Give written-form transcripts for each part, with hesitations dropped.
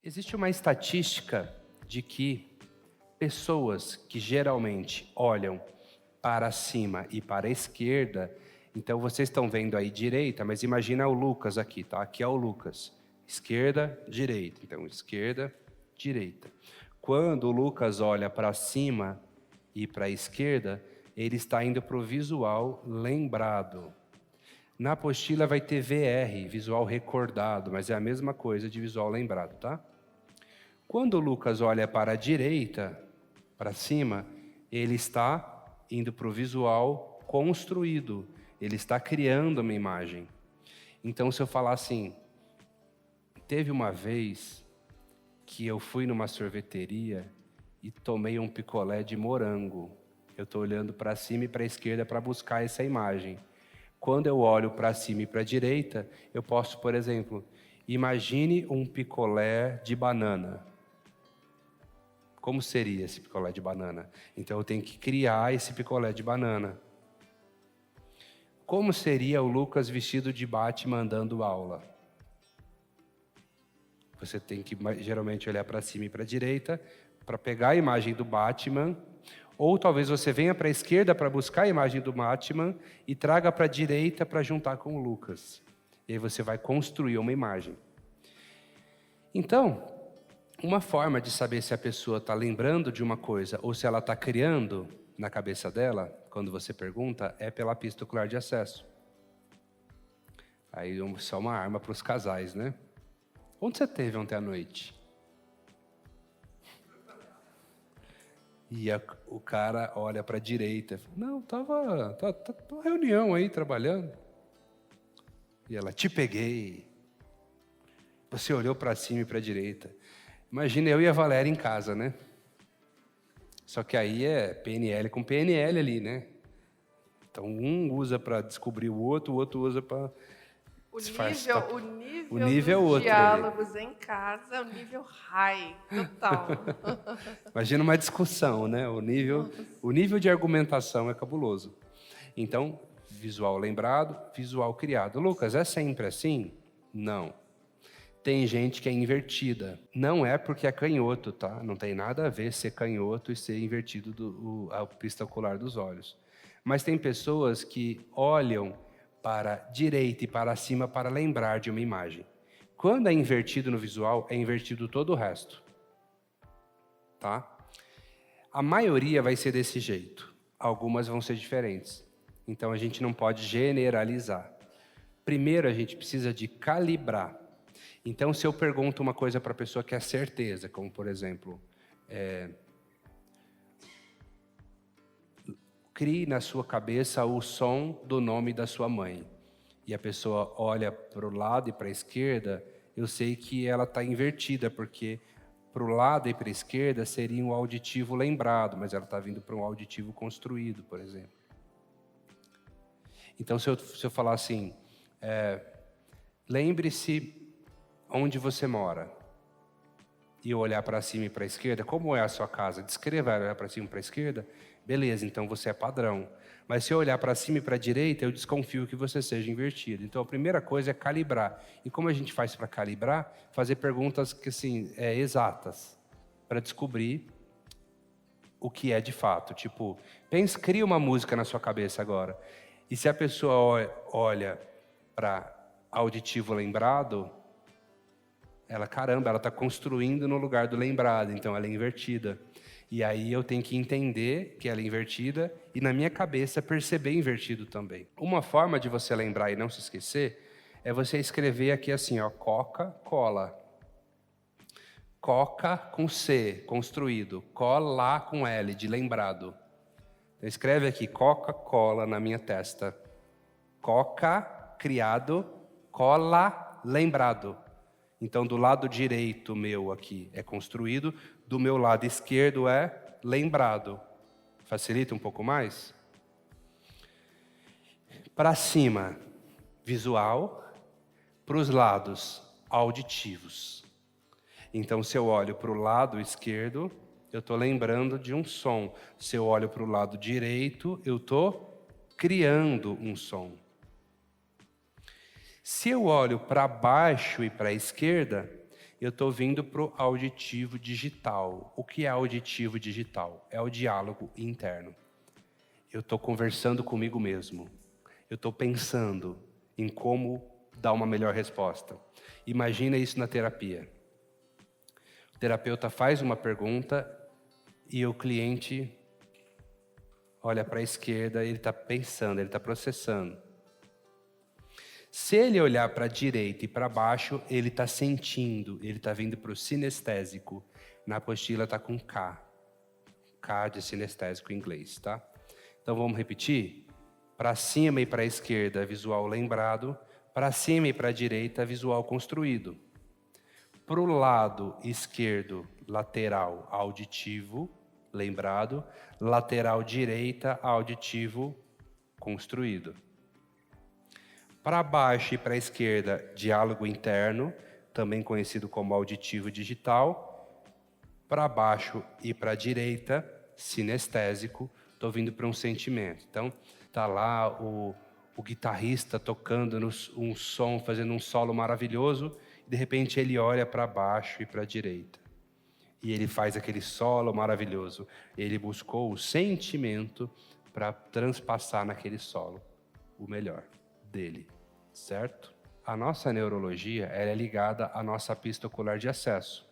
Existe uma estatística de que pessoas que geralmente olham para cima e para a esquerda, então vocês estão vendo aí direita, mas imagina o Lucas aqui, tá? Aqui é o Lucas. Esquerda, direita. Então, esquerda, direita. Quando o Lucas olha para cima e para a esquerda, ele está indo para o visual lembrado. Na apostila vai ter VR, visual recordado, mas é a mesma coisa de visual lembrado, tá? Quando o Lucas olha para a direita, para cima, ele está indo para o visual construído, ele está criando uma imagem. Então, se eu falar assim, teve uma vez que eu fui numa sorveteria e tomei um picolé de morango. Eu estou olhando para cima e para a esquerda para buscar essa imagem. Quando eu olho para cima e para a direita, eu posso, por exemplo, imagine um picolé de banana. Como seria esse picolé de banana? Então eu tenho que criar esse picolé de banana. Como seria o Lucas vestido de Batman dando aula? Você tem que geralmente olhar para cima e para a direita para pegar a imagem do Batman, ou talvez você venha para a esquerda para buscar a imagem do Batman e traga para a direita para juntar com o Lucas. E aí você vai construir uma imagem. Então, uma forma de saber se a pessoa está lembrando de uma coisa ou se ela está criando na cabeça dela, quando você pergunta, é pela pista ocular de acesso. Aí só uma arma para os casais, né? Onde você esteve ontem à noite? E o cara olha para a direita. Não, estava numa reunião aí, trabalhando. E ela, te peguei. Você olhou para cima e para a direita. Imagina eu e a Valéria em casa, né? Só que aí é PNL com PNL ali, né? Então um usa para descobrir o outro usa para... O nível é dos outro diálogos em casa é o nível high, total. Imagina uma discussão, né? O nível de argumentação é cabuloso. Então, visual lembrado, visual criado. Lucas, é sempre assim? Não. Tem gente que é invertida. Não é porque é canhoto, tá? Não tem nada a ver ser canhoto e ser invertido a pista ocular dos olhos. Mas tem pessoas que olham para a direita e para cima para lembrar de uma imagem. Quando é invertido no visual, é invertido todo o resto. Tá? A maioria vai ser desse jeito. Algumas vão ser diferentes. Então a gente não pode generalizar. Primeiro a gente precisa de calibrar. Então se eu pergunto uma coisa para a pessoa que é certeza, como por exemplo, crie na sua cabeça o som do nome da sua mãe. E a pessoa olha para o lado e para a esquerda, eu sei que ela está invertida, porque para o lado e para a esquerda seria um auditivo lembrado, mas ela está vindo para um auditivo construído, por exemplo. Então, se eu falar assim, lembre-se onde você mora, e eu olhar para cima e para a esquerda, como é a sua casa? Descreva, olhar para cima e para a esquerda, beleza, então você é padrão. Mas se eu olhar para cima e para a direita, eu desconfio que você seja invertido. Então a primeira coisa é calibrar. E como a gente faz para calibrar? Fazer perguntas que assim, exatas, para descobrir o que é de fato. Tipo, cria uma música na sua cabeça agora. E se a pessoa olha para auditivo lembrado, ela está construindo no lugar do lembrado, então ela é invertida. E aí eu tenho que entender que ela é invertida e na minha cabeça perceber invertido também. Uma forma de você lembrar e não se esquecer é você escrever aqui assim, ó, Coca-Cola. Coca com C, construído. Cola com L, de lembrado. Então escreve aqui, Coca-Cola na minha testa. Coca, criado, cola, lembrado. Então, do lado direito meu aqui é construído, do meu lado esquerdo é lembrado. Facilita um pouco mais? Para cima, visual. Para os lados, auditivos. Então, se eu olho para o lado esquerdo, eu estou lembrando de um som. Se eu olho para o lado direito, eu estou criando um som. Se eu olho para baixo e para a esquerda, eu estou vindo para o auditivo digital. O que é auditivo digital? É o diálogo interno. Eu estou conversando comigo mesmo. Eu estou pensando em como dar uma melhor resposta. Imagina isso na terapia. O terapeuta faz uma pergunta e o cliente olha para a esquerda, ele está pensando, ele está processando. Se ele olhar para a direita e para baixo, ele está sentindo, ele está vindo para o sinestésico. Na apostila está com K. K de sinestésico em inglês, tá? Então vamos repetir? Para cima e para a esquerda, visual lembrado. Para cima e para a direita, visual construído. Para o lado esquerdo, lateral, auditivo, lembrado. Lateral direita, auditivo, construído. Para baixo e para a esquerda, diálogo interno, também conhecido como auditivo digital. Para baixo e para a direita, sinestésico, estou vindo para um sentimento. Então, está lá o guitarrista tocando um som, fazendo um solo maravilhoso, e de repente ele olha para baixo e para a direita. E ele faz aquele solo maravilhoso. Ele buscou o sentimento para transpassar naquele solo o melhor dele, certo? A nossa neurologia ela é ligada à nossa pista ocular de acesso.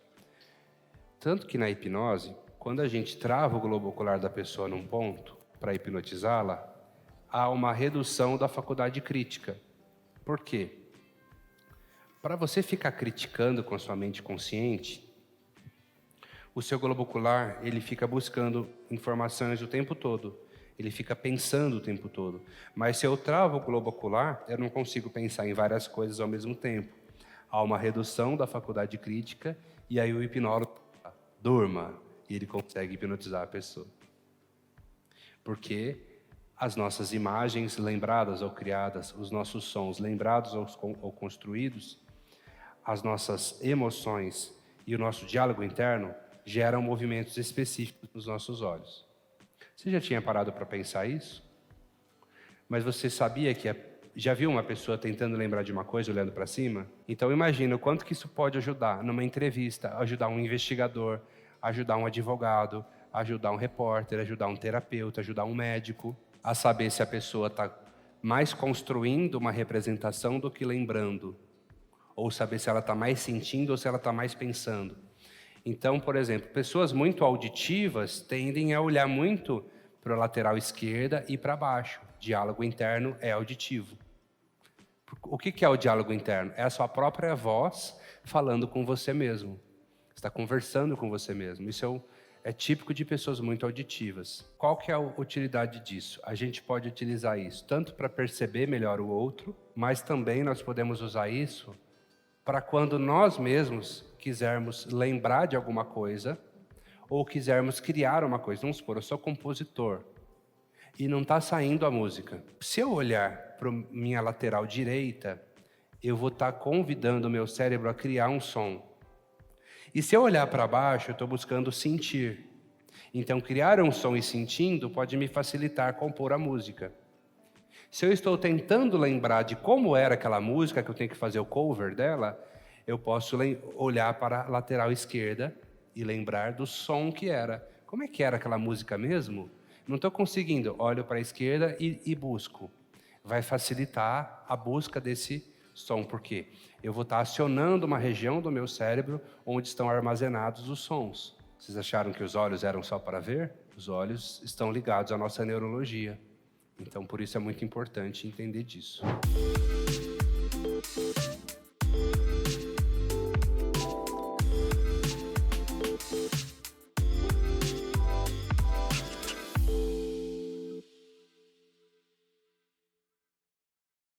Tanto que na hipnose, quando a gente trava o globo ocular da pessoa num ponto para hipnotizá-la, há uma redução da faculdade crítica. Por quê? Para você ficar criticando com a sua mente consciente, o seu globo ocular ele fica buscando informações o tempo todo. Ele fica pensando o tempo todo. Mas se eu travo o globo ocular, eu não consigo pensar em várias coisas ao mesmo tempo. Há uma redução da faculdade crítica e aí o hipnólogo durma e ele consegue hipnotizar a pessoa. Porque as nossas imagens lembradas ou criadas, os nossos sons lembrados ou construídos, as nossas emoções e o nosso diálogo interno geram movimentos específicos nos nossos olhos. Você já tinha parado para pensar isso? Mas você sabia que já viu uma pessoa tentando lembrar de uma coisa olhando para cima? Então imagina o quanto que isso pode ajudar numa entrevista, ajudar um investigador, ajudar um advogado, ajudar um repórter, ajudar um terapeuta, ajudar um médico a saber se a pessoa está mais construindo uma representação do que lembrando, ou saber se ela está mais sentindo ou se ela está mais pensando. Então, por exemplo, pessoas muito auditivas tendem a olhar muito para a lateral esquerda e para baixo. Diálogo interno é auditivo. O que é o diálogo interno? É a sua própria voz falando com você mesmo. Você está conversando com você mesmo. Isso é típico de pessoas muito auditivas. Qual que é a utilidade disso? A gente pode utilizar isso tanto para perceber melhor o outro, mas também nós podemos usar isso para quando nós mesmos quisermos lembrar de alguma coisa ou quisermos criar uma coisa. Vamos supor, eu sou compositor e não está saindo a música. Se eu olhar para minha lateral direita, eu vou estar convidando o meu cérebro a criar um som. E se eu olhar para baixo, eu estou buscando sentir. Então, criar um som e sentindo pode me facilitar compor a música. Se eu estou tentando lembrar de como era aquela música, que eu tenho que fazer o cover dela, eu posso olhar para a lateral esquerda e lembrar do som que era. Como é que era aquela música mesmo? Não estou conseguindo. Olho para a esquerda e busco. Vai facilitar a busca desse som, porque eu vou estar acionando uma região do meu cérebro onde estão armazenados os sons. Vocês acharam que os olhos eram só para ver? Os olhos estão ligados à nossa neurologia. Então, por isso é muito importante entender disso.